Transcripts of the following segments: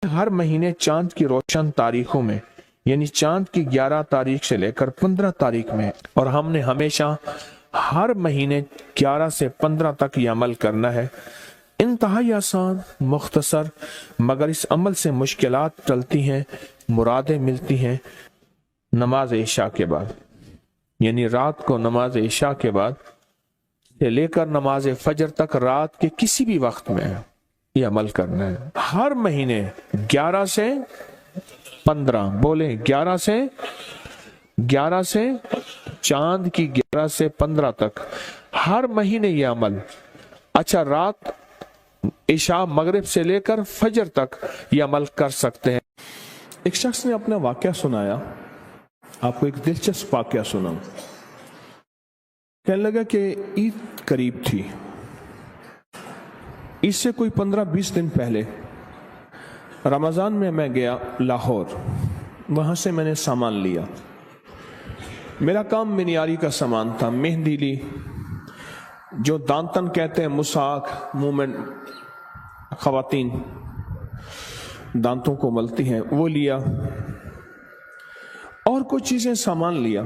ہر مہینے چاند کی روشن تاریخوں میں، یعنی چاند کی 11 تاریخ سے لے کر 15 تاریخ میں، اور ہم نے ہمیشہ ہر مہینے 11 سے 15 تک یہ عمل کرنا ہے۔ انتہائی آسان، مختصر، مگر اس عمل سے مشکلات ٹلتی ہیں، مرادیں ملتی ہیں۔ نماز عشاء کے بعد، یعنی رات کو نماز عشاء کے بعد سے لے کر نماز فجر تک رات کے کسی بھی وقت میں یہ عمل کرنا ہے۔ ہر مہینے 11 سے 15، بولیں 11 سے چاند کی 11 سے 15 تک ہر مہینے یہ عمل۔ اچھا، رات عشاء مغرب سے لے کر فجر تک یہ عمل کر سکتے ہیں۔ ایک شخص نے اپنا واقعہ سنایا، آپ کو ایک دلچسپ واقعہ سنا۔ کہنے لگا کہ عید قریب تھی، اس سے کوئی 15-20 دن پہلے رمضان میں گیا لاہور، وہاں سے میں نے سامان لیا۔ میرا کام منیاری کا سامان تھا، مہندی لی، جو دانتن کہتے ہیں، مساک، منہ میں خواتین دانتوں کو ملتی ہیں، وہ لیا، اور کچھ چیزیں سامان لیا۔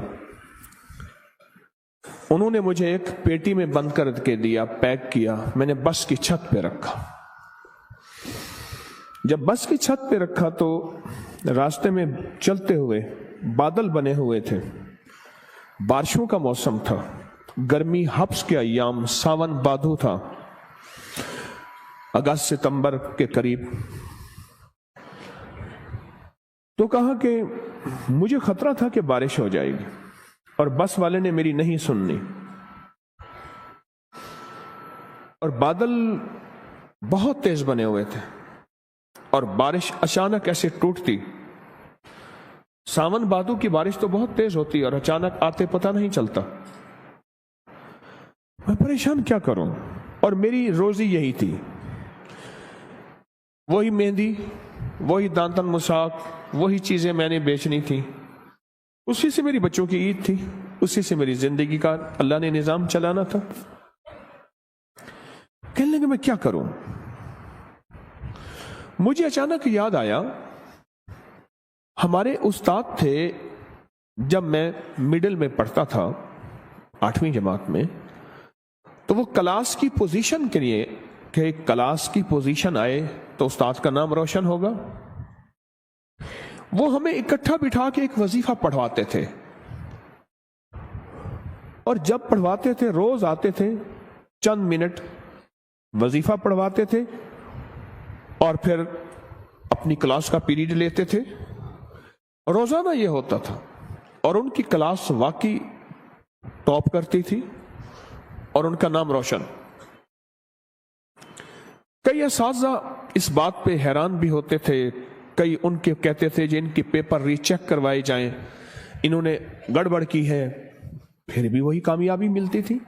انہوں نے مجھے ایک پیٹی میں بند کر کے دیا، پیک کیا، میں نے بس کی چھت پہ رکھا۔ جب بس کی چھت پہ رکھا تو راستے میں چلتے ہوئے بادل بنے ہوئے تھے، بارشوں کا موسم تھا، گرمی حبس کے ایام، ساون بادو تھا، اگست ستمبر کے قریب۔ تو کہا کہ مجھے خطرہ تھا کہ بارش ہو جائے گی، اور بس والے نے میری نہیں سننی، اور بادل بہت تیز بنے ہوئے تھے، اور بارش اچانک ایسے ٹوٹتی۔ ساون بادو کی بارش تو بہت تیز ہوتی اور اچانک آتے پتہ نہیں چلتا۔ میں پریشان کیا کروں، اور میری روزی یہی تھی، وہی مہندی، وہی دانتن مساک، وہی چیزیں میں نے بیچنی تھی، اسی سے میری بچوں کی عید تھی، اسی سے میری زندگی کا اللہ نے نظام چلانا تھا۔ کہنے لگے میں کیا کروں؟ مجھے اچانک یاد آیا، ہمارے استاد تھے جب میں مڈل میں پڑھتا تھا، 8ویں جماعت میں، تو وہ کلاس کی پوزیشن کے لیے کہ کلاس کی پوزیشن آئے تو استاد کا نام روشن ہوگا، وہ ہمیں اکٹھا بٹھا کے ایک وظیفہ پڑھواتے تھے، اور جب پڑھواتے تھے روز آتے تھے، چند منٹ وظیفہ پڑھواتے تھے، اور پھر اپنی کلاس کا پیریڈ لیتے تھے۔ روزانہ یہ ہوتا تھا، اور ان کی کلاس واقعی ٹاپ کرتی تھی، اور ان کا نام روشن۔ کئی اساتذہ اس بات پہ حیران بھی ہوتے تھے، کئی ان کے کہتے تھے جن کے پیپر ری چیک کروائے جائیں، انہوں نے گڑبڑ کی ہے، پھر بھی وہی کامیابی ملتی تھی۔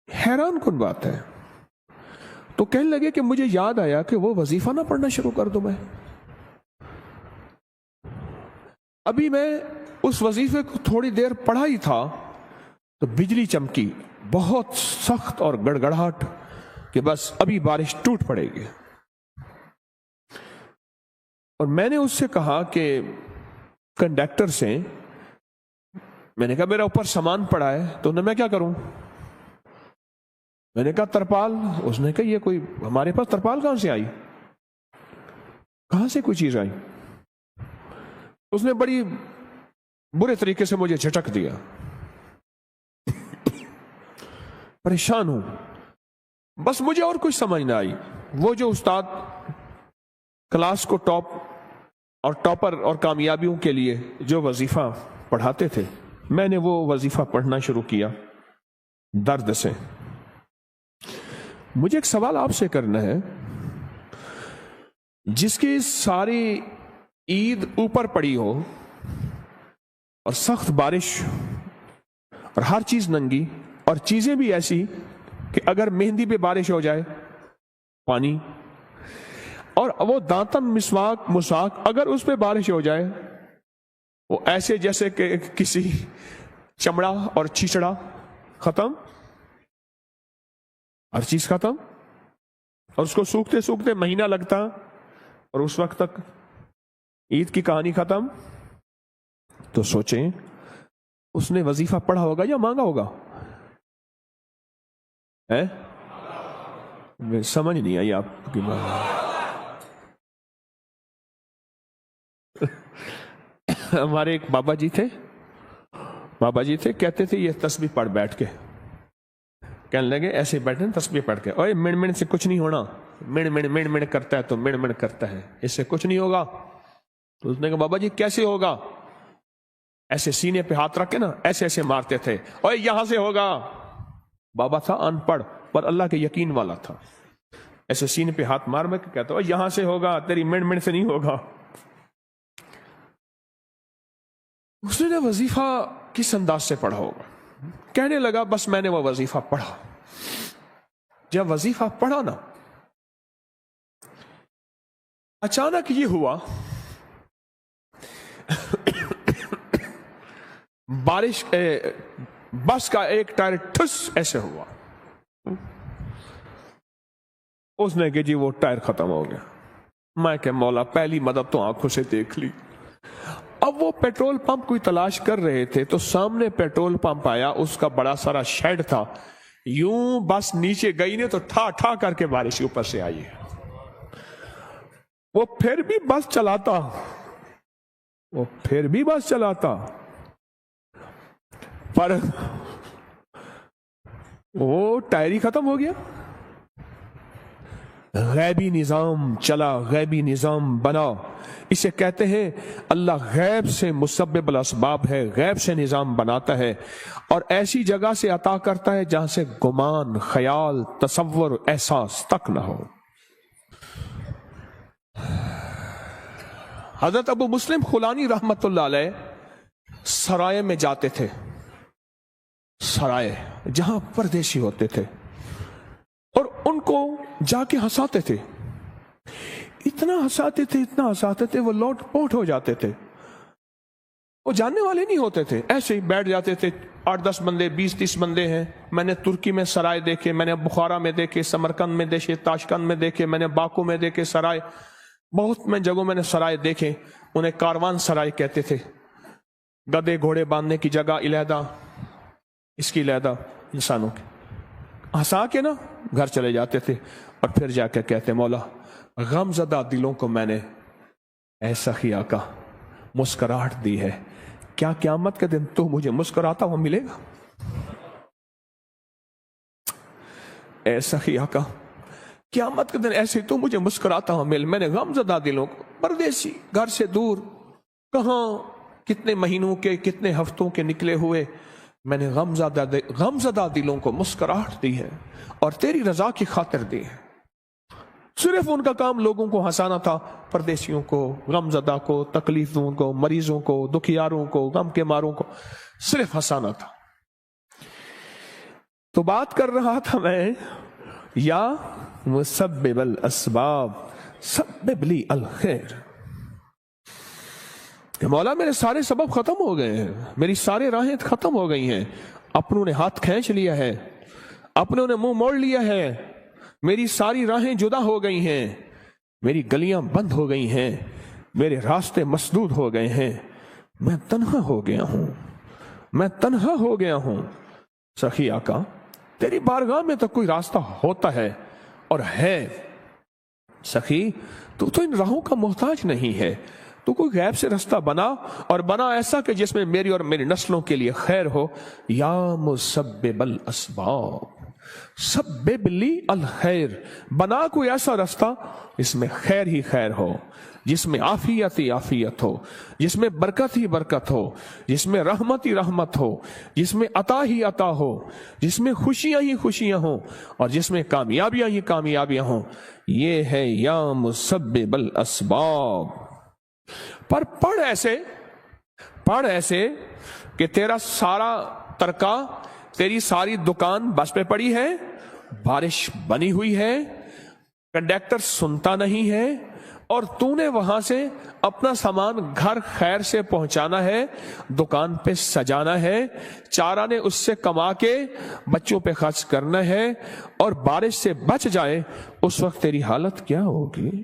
حیران کن بات ہے۔ تو کہنے لگے کہ مجھے یاد آیا کہ وہ وظیفہ نہ پڑھنا شروع کر دوں میں۔ ابھی میں اس وظیفے کو تھوڑی دیر پڑھا ہی تھا تو بجلی چمکی، بہت سخت اور گڑگڑاہٹ، کہ بس ابھی بارش ٹوٹ پڑے گی۔ اور میں نے اس سے کہا کہ کنڈکٹر سے، میں نے کہا میرا اوپر سامان پڑا ہے، تو میں کیا کروں؟ میں نے کہا ترپال۔ اس نے کہا یہ کوئی ہمارے پاس ترپال کہاں سے آئی، کہاں سے کوئی چیز آئی؟ اس نے بڑی برے طریقے سے مجھے جھٹک دیا۔ پریشان ہوں، بس مجھے اور کچھ سمجھ نہ آئی۔ وہ جو استاد کلاس کو ٹاپ اور ٹاپر اور کامیابیوں کے لیے جو وظیفہ پڑھاتے تھے، میں نے وہ وظیفہ پڑھنا شروع کیا درد سے۔ مجھے ایک سوال آپ سے کرنا ہے، جس کی ساری عید اوپر پڑی ہو اور سخت بارش اور ہر چیز ننگی، اور چیزیں بھی ایسی کہ اگر مہندی پہ بارش ہو جائے پانی، اور وہ دانتن مساک اگر اس پہ بارش ہو جائے وہ ایسے جیسے کہ کسی چمڑا اور چھچڑا، ختم، ہر چیز ختم، اور اس کو سوکھتے سوکھتے مہینہ لگتا، اور اس وقت تک عید کی کہانی ختم. تو سوچیں اس نے وظیفہ پڑھا ہوگا یا مانگا ہوگا؟ سمجھ نہیں آئی آپ کی بات. ہمارے ایک بابا جی تھے کہتے تھے یہ تسبیح پڑھ بیٹھ کے. کہنے لگے ایسے بیٹھے تسبیح پڑھ کے، اوے مڑ مڑ سے کچھ نہیں ہونا، مڑ مڑ کرتا ہے تو مڑ مڑ کرتا ہے، اس سے کچھ نہیں ہوگا. تو اس نے کہا بابا جی کیسے ہوگا؟ ایسے سینے پہ ہاتھ رکھ کے نا ایسے ایسے مارتے تھے، اوے یہاں سے ہوگا. بابا تھا ان پڑھ پر اللہ کے یقین والا تھا. ایسے سینے پہ ہاتھ مار کے کہتا اوے یہاں سے ہوگا، تیری مڑ مڑ سے نہیں ہوگا. اس نے وظیفہ کس انداز سے پڑھا ہوگا؟ کہنے لگا بس میں نے وہ وظیفہ پڑھا. جب وظیفہ پڑھا نا اچانک یہ ہوا بارش بس کا ایک ٹائر ٹھس ایسے ہوا. اس نے کہ جی وہ ٹائر ختم ہو گیا. میں کہ مولا پہلی مدد تو آنکھوں سے دیکھ لی. اب وہ پیٹرول پمپ کوئی تلاش کر رہے تھے تو سامنے پیٹرول پمپ آیا، اس کا بڑا سارا شیڈ تھا. یوں بس نیچے گئی نے تو ٹھا ٹھا کر کے بارش اوپر سے آئی. وہ پھر بھی بس چلاتا پر وہ ٹائر ہی ختم ہو گیا. غیبی نظام چلا، غیبی نظام بنا. اسے کہتے ہیں اللہ غیب سے مسبب الاسباب ہے، غیب سے نظام بناتا ہے اور ایسی جگہ سے عطا کرتا ہے جہاں سے گمان، خیال، تصور، احساس تک نہ ہو. حضرت ابو مسلم خولانی رحمت اللہ علیہ سرائے میں جاتے تھے، سرائے جہاں پردیسی ہوتے تھے، اور ان کو جا کے ہنساتے تھے. اتنا ہنساتے تھے وہ لوٹ پوٹ ہو جاتے تھے. وہ جاننے والے نہیں ہوتے تھے، ایسے ہی بیٹھ جاتے تھے. 8-10 بندے، 20-30 بندے ہیں. میں نے ترکی میں سرائے دیکھے، میں نے بخارا میں دیکھے، سمرقند میں دیکھے، تاشقند میں دیکھے، میں نے باکو میں دیکھے سرائے. بہت میں جگہوں میں نے سرائے دیکھے. انہیں کاروان سرائے کہتے تھے. گدے گھوڑے باندھنے کی جگہ علیحدہ، اس کی علیحدہ، انسانوں کی. ہنسا کے نا گھر چلے جاتے تھے اور پھر جا کے کہتے مولا غم زدہ دلوں کو میں نے ایسا ہی آقا مسکراہٹ دی ہے، کیا قیامت کے دن تو مجھے مسکراتا ہوا ملے گا؟ ایسا ہی آقا قیامت کے دن ایسے تو مجھے مسکراتا ہوا مل. میں نے غم زدہ دلوں کو، پردیسی گھر سے دور، کہاں کتنے مہینوں کے کتنے ہفتوں کے نکلے ہوئے، میں نے غم زدہ دلوں کو مسکراہٹ دی ہے اور تیری رضا کی خاطر دی ہے. صرف ان کا کام لوگوں کو ہنسانا تھا، پردیسیوں کو، غم زدہ کو، تکلیفوں کو، مریضوں کو، دکھیاروں کو، غم کے ماروں کو صرف ہنسانا تھا. تو بات کر رہا تھا میں یا مسبب الاسباب سبب لی الخیر، کہ مولا میرے سارے سبب ختم ہو گئے ہیں، میری سارے راہیں ختم ہو گئی ہیں، اپنوں نے ہاتھ کھینچ لیا ہے، اپنوں نے منہ موڑ لیا ہے، میری ساری راہیں جدا ہو گئی ہیں، میری گلیاں بند ہو گئی ہیں، میرے راستے مسدود ہو گئے ہیں، میں تنہا ہو گیا ہوں. سخی آقا تیری بارگاہ میں تو کوئی راستہ ہوتا ہے اور ہے. سخی تو ان راہوں کا محتاج نہیں ہے، تو کوئی غیب سے رستہ بنا، اور بنا ایسا کہ جس میں میری اور میری نسلوں کے لیے خیر ہو. یا مسبب الاسباب سبب لی الخیر، بنا کوئی ایسا رستہ جس میں خیر ہی خیر ہو، جس میں عافیت ہی عافیت ہو، جس میں برکت ہی برکت ہو، جس میں رحمت ہی رحمت ہو، جس میں عطا ہی عطا ہو، جس میں خوشیاں ہی خوشیاں ہوں، اور جس میں کامیابیاں ہی کامیابیاں ہوں. یہ ہے یا مسبب الاسباب. پر پڑھ ایسے کہ تیرا سارا ترکا، تیری ساری دکان بس پہ پڑی ہے، بارش بنی ہوئی ہے، کنڈکٹر سنتا نہیں ہے، اور تو نے وہاں سے اپنا سامان گھر خیر سے پہنچانا ہے، دکان پہ سجانا ہے، 4 آنے اس سے کما کے بچوں پہ خرچ کرنا ہے، اور بارش سے بچ جائے اس وقت تیری حالت کیا ہوگی؟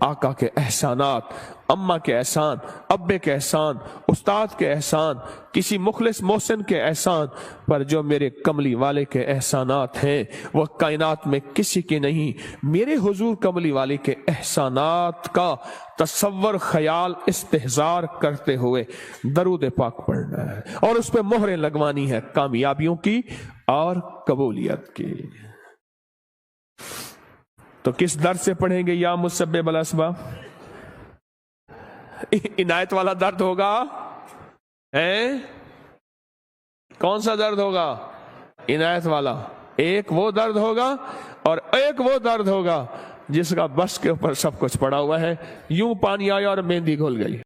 آقا کے احسانات، اماں کے احسان، ابے کے احسان، استاد کے احسان، کسی مخلص محسن کے احسان، پر جو میرے کملی والے کے احسانات ہیں وہ کائنات میں کسی کے نہیں۔ میرے حضور کملی والے کے احسانات کا تصور، خیال، استحضار کرتے ہوئے درود پاک پڑھنا ہے اور اس پہ مہریں لگوانی ہے کامیابیوں کی اور قبولیت کی۔ تو کس درد سے پڑھیں گے یا مسبب الاسباب؟ عنایت والا درد ہوگا، کون سا درد ہوگا؟ عنایت والا۔ ایک وہ درد ہوگا اور ایک وہ درد ہوگا جس کا بس کے اوپر سب کچھ پڑا ہوا ہے، یوں پانی آیا اور مہندی گھل گئی۔